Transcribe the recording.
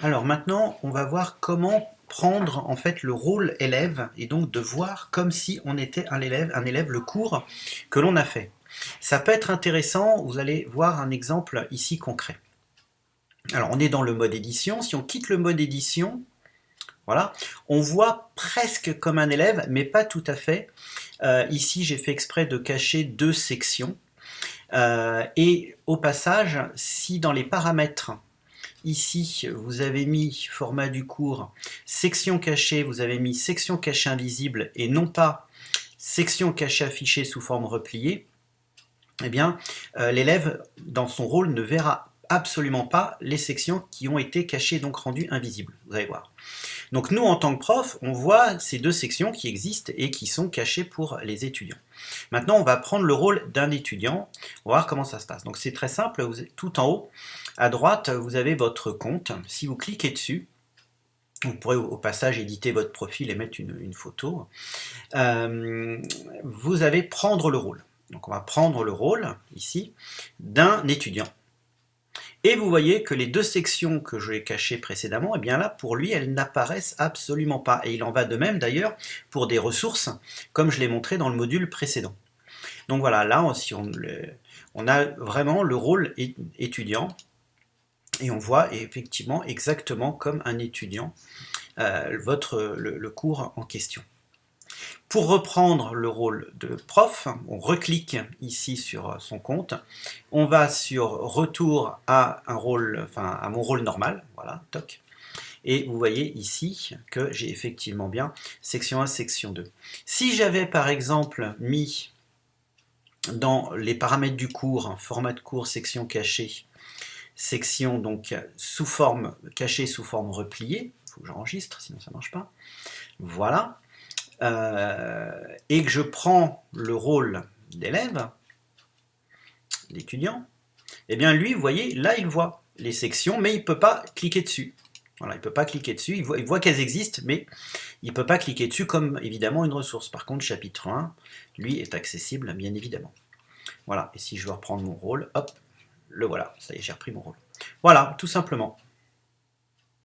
Alors maintenant, on va voir comment prendre en fait le rôle élève et donc de voir comme si on était un élève le cours que l'on a fait. Ça peut être intéressant, vous allez voir un exemple ici concret. Alors on est dans le mode édition, si on quitte le mode édition, voilà, on voit presque comme un élève, mais pas tout à fait. Ici j'ai fait exprès de cacher deux sections. Et au passage, si dans les paramètres, ici, vous avez mis format du cours, section cachée, vous avez mis section cachée invisible et non pas section cachée affichée sous forme repliée, eh bien, l'élève, dans son rôle, ne verra absolument pas les sections qui ont été cachées, donc rendues invisibles. Vous allez voir. Donc nous, en tant que prof, on voit ces deux sections qui existent et qui sont cachées pour les étudiants. Maintenant, on va prendre le rôle d'un étudiant. On va voir comment ça se passe. Donc c'est très simple. Tout en haut, à droite, vous avez votre compte. Si vous cliquez dessus, vous pourrez au passage éditer votre profil et mettre une photo. Vous allez prendre le rôle. Donc on va prendre le rôle, ici, d'un étudiant. Et vous voyez que les deux sections que j'ai cachées précédemment, eh bien là, pour lui, elles n'apparaissent absolument pas. Et il en va de même d'ailleurs pour des ressources, comme je l'ai montré dans le module précédent. Donc voilà, là, si on a vraiment le rôle étudiant, et on voit effectivement exactement comme un étudiant le cours en question. Pour reprendre le rôle de prof, on reclique ici sur son compte, on va sur retour à un rôle, enfin à mon rôle normal, voilà, toc. Et vous voyez ici que j'ai effectivement bien section 1, section 2. Si j'avais par exemple mis dans les paramètres du cours, format de cours, section cachée, section donc sous forme cachée sous forme repliée, il faut que j'enregistre sinon ça ne marche pas, voilà. Et que je prends le rôle d'élève, d'étudiant, eh bien lui, vous voyez, là il voit les sections, mais il ne peut pas cliquer dessus. Voilà, il ne peut pas cliquer dessus, il voit qu'elles existent, mais il ne peut pas cliquer dessus comme évidemment une ressource. Par contre, chapitre 1, lui, est accessible, bien évidemment. Voilà, et si je veux reprendre mon rôle, hop, le voilà, ça y est, j'ai repris mon rôle. Voilà, tout simplement.